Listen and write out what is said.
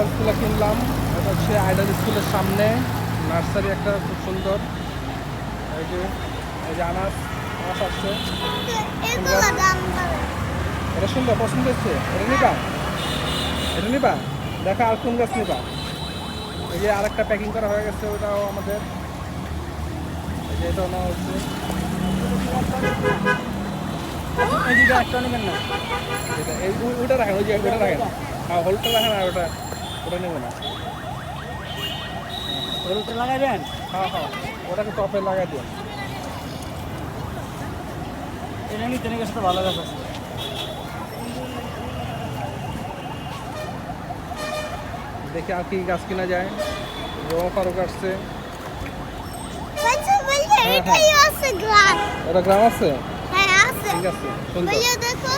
গাছগুলো কিনলাম। এটা হচ্ছে আইডল স্কুলের সামনে নার্সারি, একটা খুব সুন্দর। এই যে আনাস আসছে। এটা সুন্দর, পছন্দ হচ্ছে, এটা নিবা দেখা। আর কোন গাছ নিবা? এই যে আরেকটা প্যাকিং করা হয়ে গেছে, ওটাও আমাদের। এই যে এটাও নেওয়া হচ্ছে। এই দুটো একটা নেবেন না? ওটা রাখেন, ওই যে ওটা রাখেন। হ্যাঁ, হলুদটা রাখেন, আর ওটা নেবো না। হলুদটা লাগাবেন? হ্যাঁ হ্যাঁ, ওটাকে টপে লাগাই দিন। এটা নিতে নিয়ে গেছে তো ভালো গাছ আছে। দেখি আর কি গাছ কিনা যায়। রোমা ফারুক আসছে। এটাই আছে গ্লাস। ওটা গ্রাম আছে, হ্যাঁ আছে। ঠিক আছে, সুন্দর। দেখো